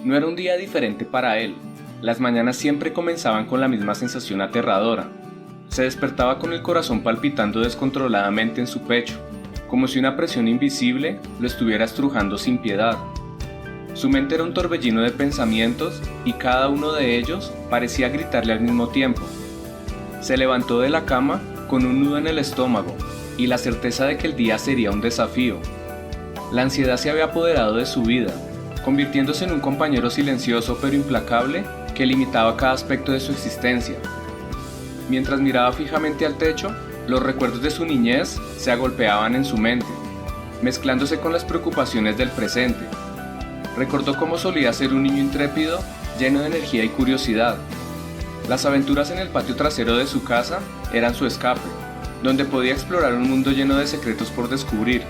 No era un día diferente para él. Las mañanas siempre comenzaban con la misma sensación aterradora. Se despertaba con el corazón palpitando descontroladamente en su pecho, como si una presión invisible lo estuviera estrujando sin piedad. Su mente era un torbellino de pensamientos y cada uno de ellos parecía gritarle al mismo tiempo. Se levantó de la cama con un nudo en el estómago y la certeza de que el día sería un desafío. La ansiedad se había apoderado de su vida, convirtiéndose en un compañero silencioso pero implacable que limitaba cada aspecto de su existencia. Mientras miraba fijamente al techo, los recuerdos de su niñez se agolpeaban en su mente, mezclándose con las preocupaciones del presente. Recordó cómo solía ser un niño intrépido, lleno de energía y curiosidad. Las aventuras en el patio trasero de su casa eran su escape, donde podía explorar un mundo lleno de secretos por descubrir.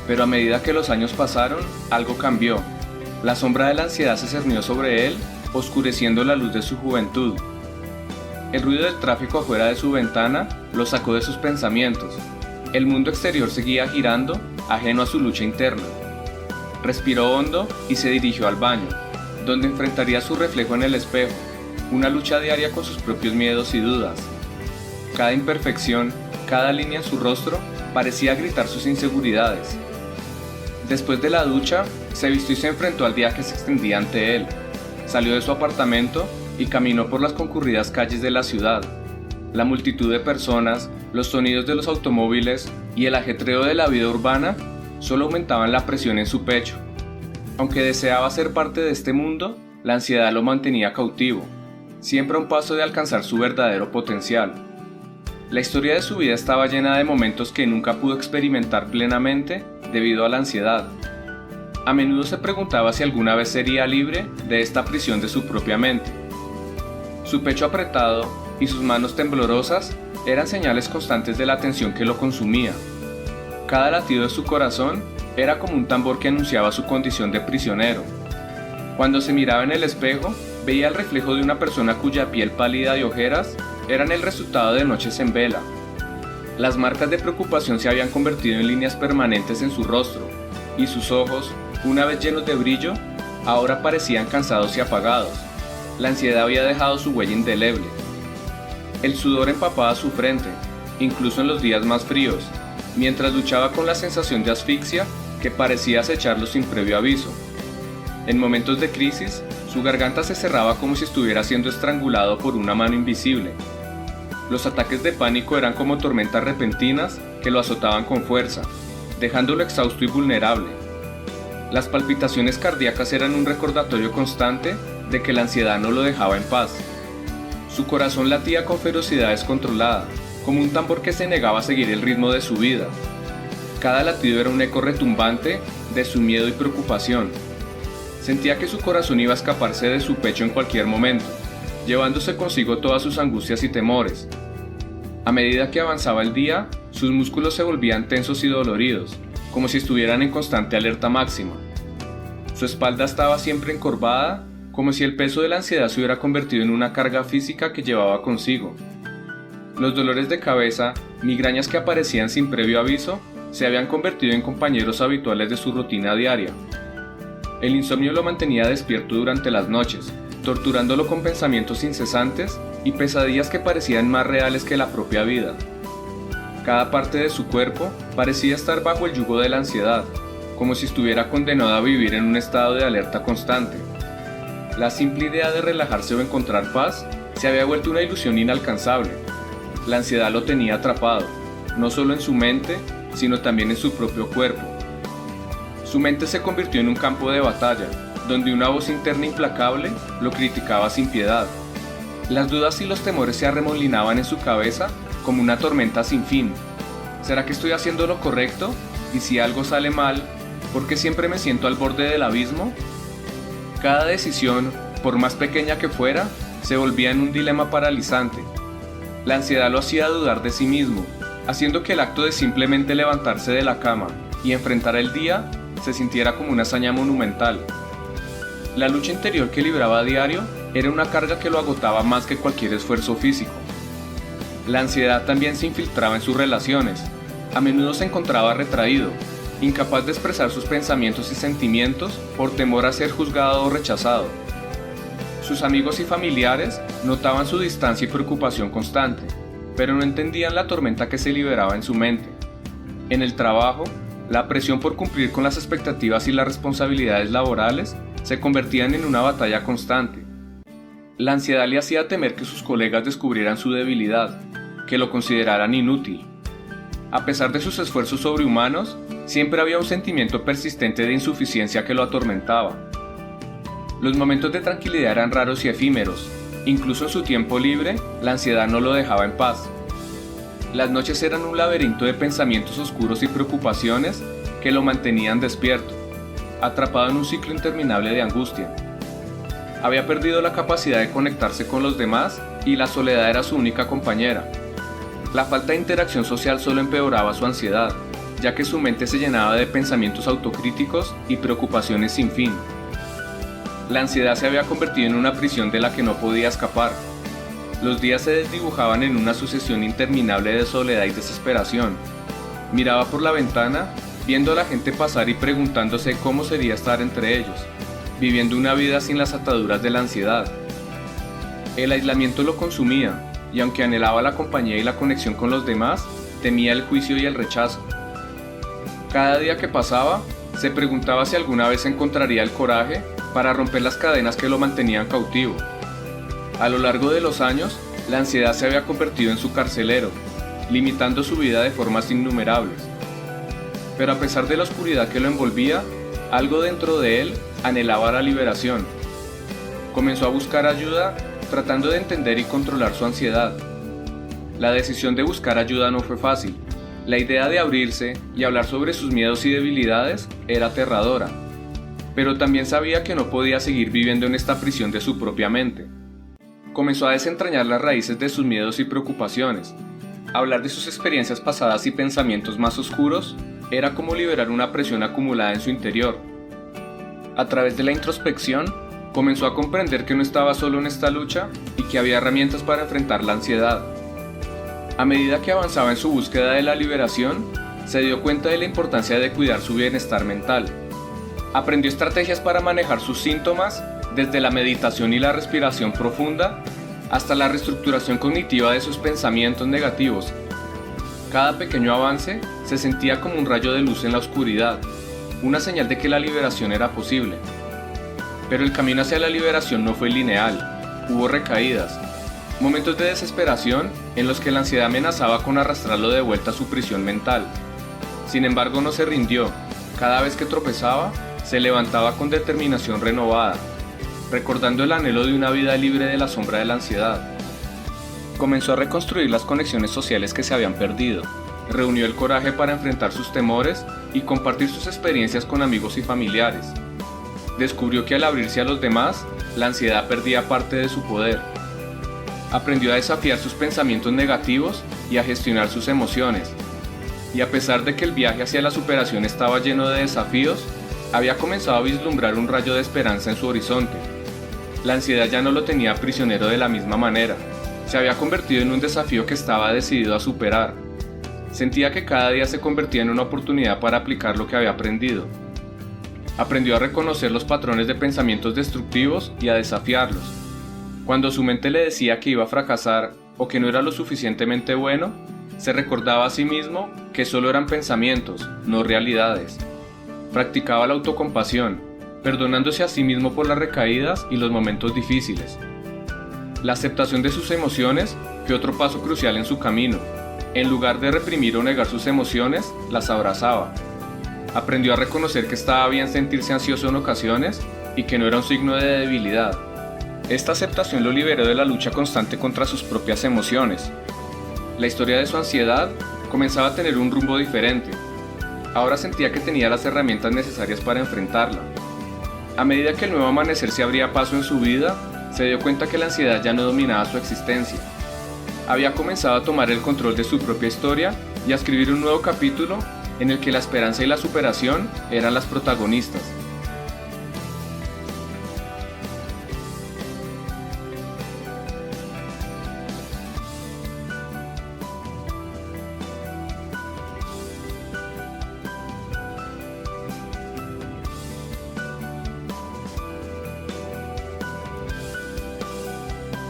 Pero a medida que los años pasaron, algo cambió. La sombra de la ansiedad se cernió sobre él, oscureciendo la luz de su juventud. El ruido del tráfico afuera de su ventana lo sacó de sus pensamientos. El mundo exterior seguía girando, ajeno a su lucha interna. Respiró hondo y se dirigió al baño, donde enfrentaría su reflejo en el espejo, una lucha diaria con sus propios miedos y dudas. Cada imperfección, cada línea en su rostro, parecía gritar sus inseguridades. Después de la ducha, se vistió y se enfrentó al día que se extendía ante él. Salió de su apartamento y caminó por las concurridas calles de la ciudad. La multitud de personas, los sonidos de los automóviles y el ajetreo de la vida urbana solo aumentaban la presión en su pecho. Aunque deseaba ser parte de este mundo, la ansiedad lo mantenía cautivo, siempre a un paso de alcanzar su verdadero potencial. La historia de su vida estaba llena de momentos que nunca pudo experimentar plenamente debido a la ansiedad. A menudo se preguntaba si alguna vez sería libre de esta prisión de su propia mente. Su pecho apretado y sus manos temblorosas eran señales constantes de la tensión que lo consumía. Cada latido de su corazón era como un tambor que anunciaba su condición de prisionero. Cuando se miraba en el espejo, veía el reflejo de una persona cuya piel pálida y ojeras eran el resultado de noches en vela. Las marcas de preocupación se habían convertido en líneas permanentes en su rostro, y sus ojos, una vez llenos de brillo, ahora parecían cansados y apagados. La ansiedad había dejado su huella indeleble. El sudor empapaba su frente, incluso en los días más fríos, mientras luchaba con la sensación de asfixia que parecía acecharlo sin previo aviso. En momentos de crisis, su garganta se cerraba como si estuviera siendo estrangulado por una mano invisible. Los ataques de pánico eran como tormentas repentinas que lo azotaban con fuerza, dejándolo exhausto y vulnerable. Las palpitaciones cardíacas eran un recordatorio constante de que la ansiedad no lo dejaba en paz. Su corazón latía con ferocidad descontrolada, como un tambor que se negaba a seguir el ritmo de su vida. Cada latido era un eco retumbante de su miedo y preocupación. Sentía que su corazón iba a escaparse de su pecho en cualquier momento, llevándose consigo todas sus angustias y temores. A medida que avanzaba el día, sus músculos se volvían tensos y doloridos, como si estuvieran en constante alerta máxima. Su espalda estaba siempre encorvada, como si el peso de la ansiedad se hubiera convertido en una carga física que llevaba consigo. Los dolores de cabeza, migrañas que aparecían sin previo aviso, se habían convertido en compañeros habituales de su rutina diaria. El insomnio lo mantenía despierto durante las noches, torturándolo con pensamientos incesantes y pesadillas que parecían más reales que la propia vida. Cada parte de su cuerpo parecía estar bajo el yugo de la ansiedad, como si estuviera condenado a vivir en un estado de alerta constante. La simple idea de relajarse o encontrar paz se había vuelto una ilusión inalcanzable. La ansiedad lo tenía atrapado, no solo en su mente, sino también en su propio cuerpo. Su mente se convirtió en un campo de batalla, donde una voz interna implacable lo criticaba sin piedad. Las dudas y los temores se arremolinaban en su cabeza como una tormenta sin fin. ¿Será que estoy haciendo lo correcto? ¿Y si algo sale mal, por qué siempre me siento al borde del abismo? Cada decisión, por más pequeña que fuera, se volvía en un dilema paralizante. La ansiedad lo hacía dudar de sí mismo, haciendo que el acto de simplemente levantarse de la cama y enfrentar el día se sintiera como una hazaña monumental. La lucha interior que libraba a diario era una carga que lo agotaba más que cualquier esfuerzo físico. La ansiedad también se infiltraba en sus relaciones. A menudo se encontraba retraído, incapaz de expresar sus pensamientos y sentimientos por temor a ser juzgado o rechazado. Sus amigos y familiares notaban su distancia y preocupación constante, pero no entendían la tormenta que se liberaba en su mente. En el trabajo, la presión por cumplir con las expectativas y las responsabilidades laborales se convertían en una batalla constante. La ansiedad le hacía temer que sus colegas descubrieran su debilidad, que lo consideraran inútil. A pesar de sus esfuerzos sobrehumanos, siempre había un sentimiento persistente de insuficiencia que lo atormentaba. Los momentos de tranquilidad eran raros y efímeros. Incluso en su tiempo libre, la ansiedad no lo dejaba en paz. Las noches eran un laberinto de pensamientos oscuros y preocupaciones que lo mantenían despierto, atrapado en un ciclo interminable de angustia. Había perdido la capacidad de conectarse con los demás y la soledad era su única compañera. La falta de interacción social solo empeoraba su ansiedad, ya que su mente se llenaba de pensamientos autocríticos y preocupaciones sin fin. La ansiedad se había convertido en una prisión de la que no podía escapar. Los días se desdibujaban en una sucesión interminable de soledad y desesperación. Miraba por la ventana, viendo a la gente pasar y preguntándose cómo sería estar entre ellos, viviendo una vida sin las ataduras de la ansiedad. El aislamiento lo consumía, y aunque anhelaba la compañía y la conexión con los demás, temía el juicio y el rechazo. Cada día que pasaba, se preguntaba si alguna vez encontraría el coraje para romper las cadenas que lo mantenían cautivo. A lo largo de los años, la ansiedad se había convertido en su carcelero, limitando su vida de formas innumerables. Pero a pesar de la oscuridad que lo envolvía, algo dentro de él anhelaba la liberación. Comenzó a buscar ayuda, tratando de entender y controlar su ansiedad. La decisión de buscar ayuda no fue fácil. La idea de abrirse y hablar sobre sus miedos y debilidades era aterradora, pero también sabía que no podía seguir viviendo en esta prisión de su propia mente. Comenzó a desentrañar las raíces de sus miedos y preocupaciones. Hablar de sus experiencias pasadas y pensamientos más oscuros era como liberar una presión acumulada en su interior. A través de la introspección, comenzó a comprender que no estaba solo en esta lucha y que había herramientas para enfrentar la ansiedad. A medida que avanzaba en su búsqueda de la liberación, se dio cuenta de la importancia de cuidar su bienestar mental. Aprendió estrategias para manejar sus síntomas, desde la meditación y la respiración profunda, hasta la reestructuración cognitiva de sus pensamientos negativos. Cada pequeño avance se sentía como un rayo de luz en la oscuridad, una señal de que la liberación era posible. Pero el camino hacia la liberación no fue lineal, hubo recaídas, momentos de desesperación en los que la ansiedad amenazaba con arrastrarlo de vuelta a su prisión mental. Sin embargo, no se rindió. Cada vez que tropezaba, se levantaba con determinación renovada, recordando el anhelo de una vida libre de la sombra de la ansiedad. Comenzó a reconstruir las conexiones sociales que se habían perdido, reunió el coraje para enfrentar sus temores y compartir sus experiencias con amigos y familiares. Descubrió que al abrirse a los demás, la ansiedad perdía parte de su poder. Aprendió a desafiar sus pensamientos negativos y a gestionar sus emociones. Y a pesar de que el viaje hacia la superación estaba lleno de desafíos, había comenzado a vislumbrar un rayo de esperanza en su horizonte. La ansiedad ya no lo tenía prisionero de la misma manera. Se había convertido en un desafío que estaba decidido a superar. Sentía que cada día se convertía en una oportunidad para aplicar lo que había aprendido. Aprendió a reconocer los patrones de pensamientos destructivos y a desafiarlos. Cuando su mente le decía que iba a fracasar o que no era lo suficientemente bueno, se recordaba a sí mismo que solo eran pensamientos, no realidades. Practicaba la autocompasión, perdonándose a sí mismo por las recaídas y los momentos difíciles. La aceptación de sus emociones fue otro paso crucial en su camino. En lugar de reprimir o negar sus emociones, las abrazaba. Aprendió a reconocer que estaba bien sentirse ansioso en ocasiones y que no era un signo de debilidad. Esta aceptación lo liberó de la lucha constante contra sus propias emociones. La historia de su ansiedad comenzaba a tener un rumbo diferente. Ahora sentía que tenía las herramientas necesarias para enfrentarla. A medida que el nuevo amanecer se abría paso en su vida, se dio cuenta que la ansiedad ya no dominaba su existencia. Había comenzado a tomar el control de su propia historia y a escribir un nuevo capítulo en el que la esperanza y la superación eran las protagonistas.